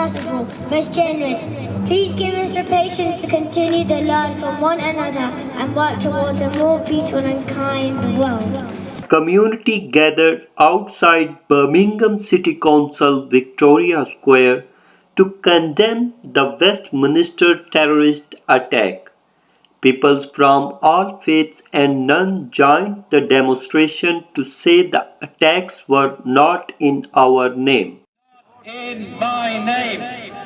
merciful, most generous. Please give us the patience to continue to learn from one another and work towards a more peaceful and kind world. Community gathered outside Birmingham City Council Victoria Square to condemn the Westminster terrorist attack. People from all faiths and none joined the demonstration to say the attacks were not in our name. In my name,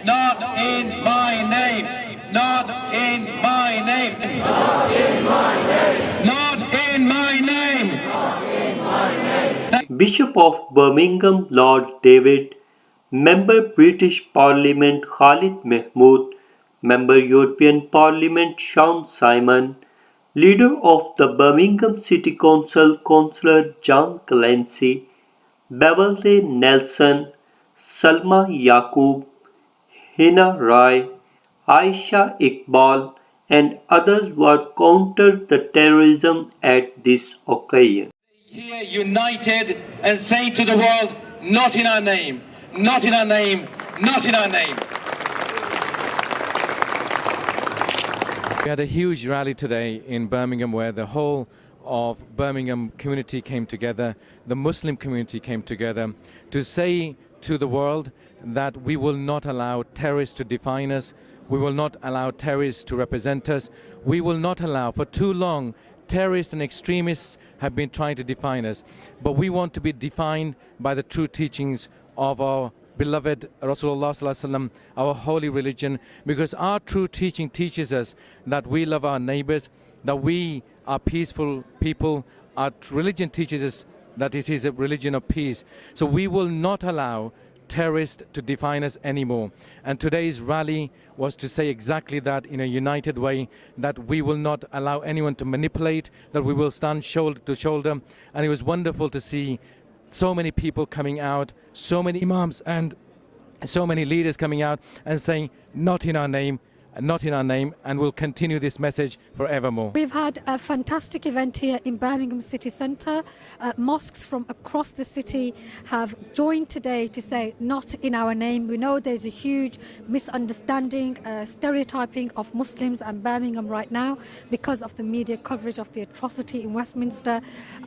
not in my name, not in my name, not in my name, not in my name, not in my name. Bishop of Birmingham Lord David, Member British Parliament Khalid Mahmood, Member European Parliament Sean Simon, Leader of the Birmingham City Council Councillor John Clancy, Beverley Nelson, Salma Yaqub, Hina Rai, Aisha Iqbal and others were countered the terrorism at this occasion. Here united and saying to the world, not in our name, not in our name, not in our name. We had a huge rally today in Birmingham where the whole of Birmingham community came together, the Muslim community came together to say to the world that we will not allow terrorists to define us, we will not allow terrorists to represent us, we will not allow, for too long, terrorists and extremists have been trying to define us, but we want to be defined by the true teachings of our beloved Rasulullah Sallallahu Alaihi Wasallam, our holy religion, because our true teaching teaches us that we love our neighbors, that we are peaceful people. Our religion teaches us that it is a religion of peace. So we will not allow terrorists to define us anymore. And today's rally was to say exactly that in a united way, that we will not allow anyone to manipulate, that we will stand shoulder to shoulder. And it was wonderful to see so many people coming out, so many imams and so many leaders coming out and saying, not in our name, not in our name, and we'll continue this message forevermore. We've had a fantastic event here in Birmingham City Centre. Mosques from across the city have joined today to say not in our name. We know there's a huge misunderstanding, stereotyping of Muslims and Birmingham right now because of the media coverage of the atrocity in Westminster.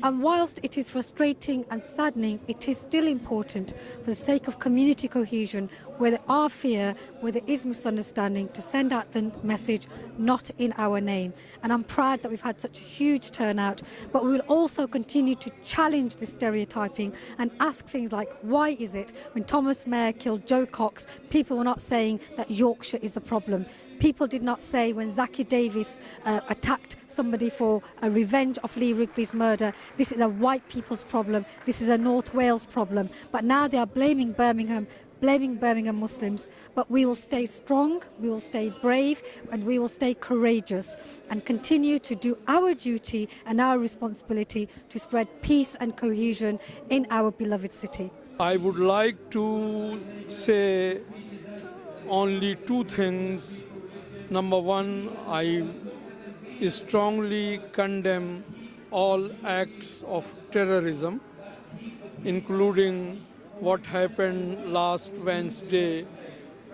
And whilst it is frustrating and saddening, it is still important for the sake of community cohesion, where there are fear, where there is misunderstanding, to send out the message, not in our name. And I'm proud that we've had such a huge turnout, but we will also continue to challenge this stereotyping and ask things like, why is it when Thomas Mayer killed Joe Cox, people were not saying that Yorkshire is the problem? People did not say when Zaki Davis attacked somebody for a revenge of Lee Rigby's murder, this is a white people's problem, this is a North Wales problem. But now they are blaming Birmingham Muslims, but we will stay strong, we will stay brave, and we will stay courageous and continue to do our duty and our responsibility to spread peace and cohesion in our beloved city. I would like to say only two things. Number one, I strongly condemn all acts of terrorism, including what happened last Wednesday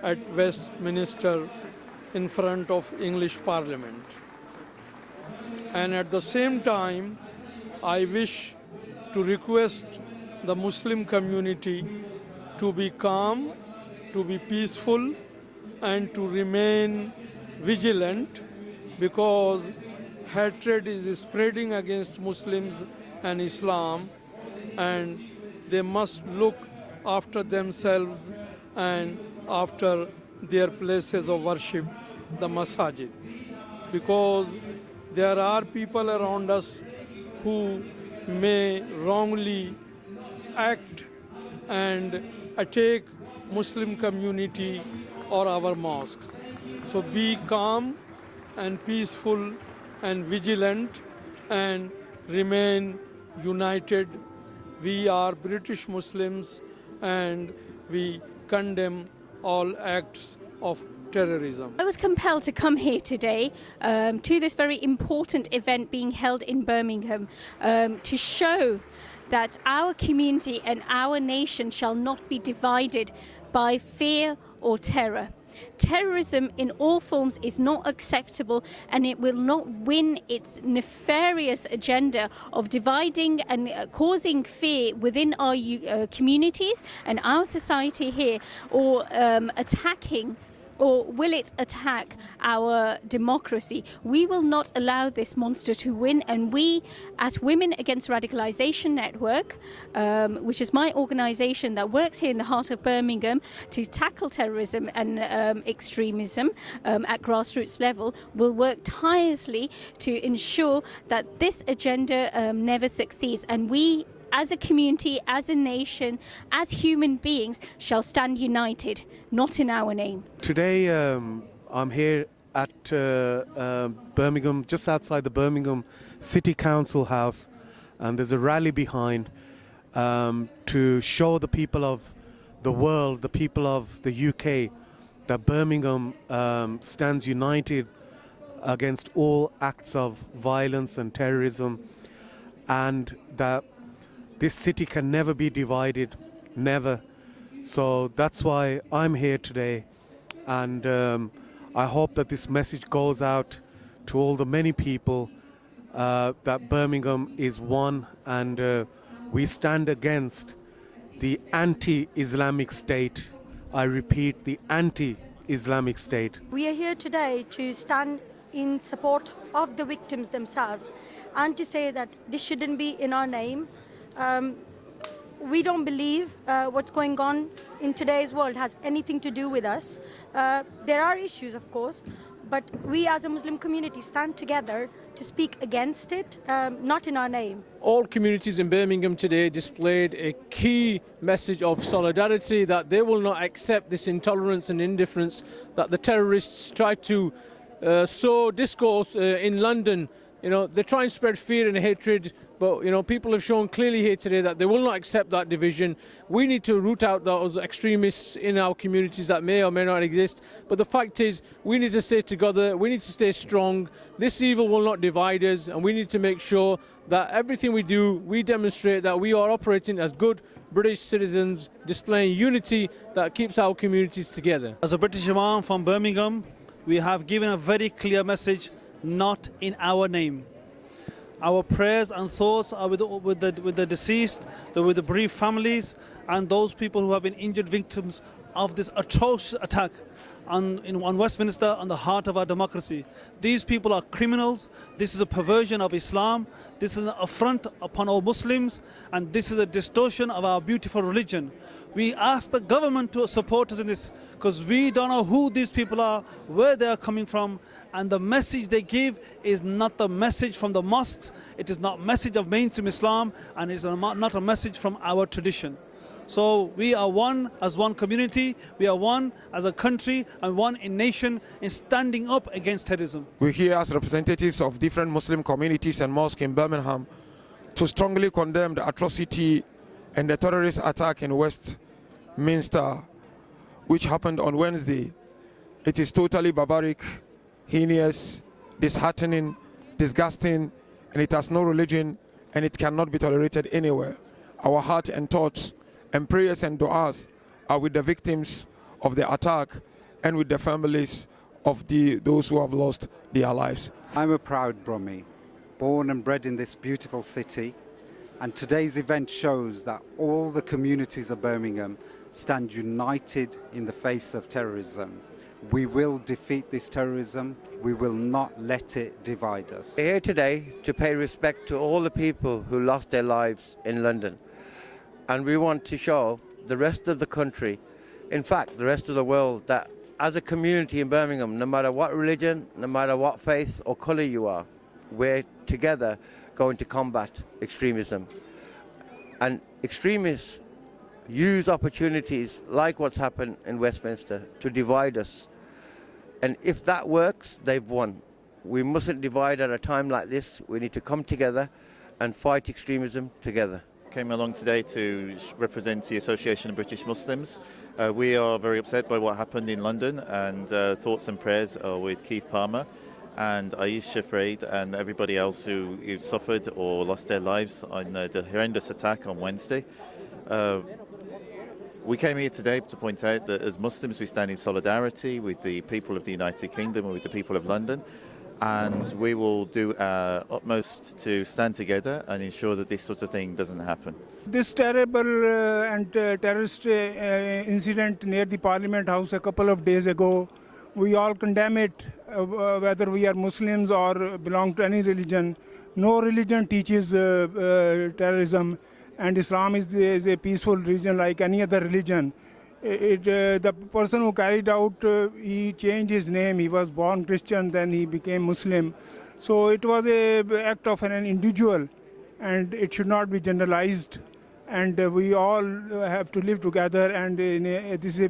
at Westminster in front of English Parliament. And at the same time, I wish to request the Muslim community to be calm, to be peaceful, and to remain vigilant, because hatred is spreading against Muslims and Islam, and they must look after themselves and after their places of worship, the masajid. Because there are people around us who may wrongly act and attack Muslim community or our mosques. So be calm and peaceful and vigilant and remain united. We are British Muslims and we condemn all acts of terrorism. I was compelled to come here today to this very important event being held in Birmingham to show that our community and our nation shall not be divided by fear or terror. Terrorism in all forms is not acceptable, and it will not win its nefarious agenda of dividing and causing fear within our communities and our society here, or attacking, or will it attack our democracy? We will not allow this monster to win, and we at Women Against Radicalisation Network, which is my organisation that works here in the heart of Birmingham to tackle terrorism and extremism at grassroots level, will work tirelessly to ensure that this agenda never succeeds, and we as a community, as a nation, as human beings, shall stand united, not in our name. Today I'm here at Birmingham, just outside the Birmingham City Council House, and there's a rally behind to show the people of the world, the people of the UK, that Birmingham stands united against all acts of violence and terrorism, and that this city can never be divided, never. So that's why I'm here today, and I hope that this message goes out to all the many people that Birmingham is one, and we stand against the anti-Islamic state. I repeat, the anti-Islamic state. We are here today to stand in support of the victims themselves and to say that this shouldn't be in our name. We don't believe what's going on in today's world has anything to do with us. There are issues, of course, but we as a Muslim community stand together to speak against it, not in our name. All communities in Birmingham today displayed a key message of solidarity, that they will not accept this intolerance and indifference that the terrorists try to sow discourse in London. You know, they try and spread fear and hatred, but, you know, people have shown clearly here today that they will not accept that division. We need to root out those extremists in our communities that may or may not exist. But the fact is, we need to stay together, we need to stay strong. This evil will not divide us, and we need to make sure that everything we do, we demonstrate that we are operating as good British citizens, displaying unity that keeps our communities together. As a British Imam from Birmingham, we have given a very clear message: not in our name. Our prayers and thoughts are with the deceased, with the bereaved families, and those people who have been injured victims of this atrocious attack on Westminster, on the heart of our democracy. These people are criminals. This is a perversion of Islam. This is an affront upon all Muslims, and this is a distortion of our beautiful religion. We ask the government to support us in this, because we don't know who these people are, where they are coming from, and the message they give is not the message from the mosques. It is not a message of mainstream Islam, and it's not a message from our tradition. So we are one as one community, we are one as a country, and one in nation in standing up against terrorism. We're here as representatives of different Muslim communities and mosques in Birmingham to strongly condemn the atrocity and the terrorist attack in Westminster, which happened on Wednesday. It is totally barbaric, heinous, disheartening, disgusting, and it has no religion, and it cannot be tolerated anywhere. Our heart and thoughts and prayers and du'as are with the victims of the attack and with the families of those who have lost their lives. I'm a proud Brummie, born and bred in this beautiful city, and today's event shows that all the communities of Birmingham stand united in the face of terrorism. We will defeat this terrorism. We will not let it divide us. We're here today to pay respect to all the people who lost their lives in London. And we want to show the rest of the country, in fact, the rest of the world, that as a community in Birmingham, no matter what religion, no matter what faith or colour you are, we're together going to combat extremism. And extremists use opportunities like what's happened in Westminster to divide us. And if that works, they've won. We mustn't divide at a time like this. We need to come together and fight extremism together. Came along today to represent the Association of British Muslims. We are very upset by what happened in London, and thoughts and prayers are with Keith Palmer and Aisha Fraid and everybody else who suffered or lost their lives on the horrendous attack on Wednesday. We came here today to point out that as Muslims we stand in solidarity with the people of the United Kingdom and with the people of London, and we will do our utmost to stand together and ensure that this sort of thing doesn't happen. This terrible and terrorist incident near the Parliament House a couple of days ago, we all condemn it, whether we are Muslims or belong to any religion. No religion teaches terrorism, and Islam is a peaceful religion like any other religion. The person who carried out, he changed his name. He was born Christian, then he became Muslim. So it was an act of an individual, and it should not be generalized. And we all have to live together, and this is a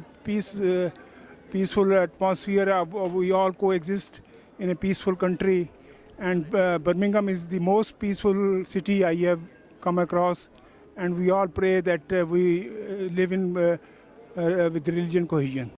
peaceful atmosphere. We all coexist in a peaceful country, and Birmingham is the most peaceful city I have come across. And we all pray that we live in with religion cohesion.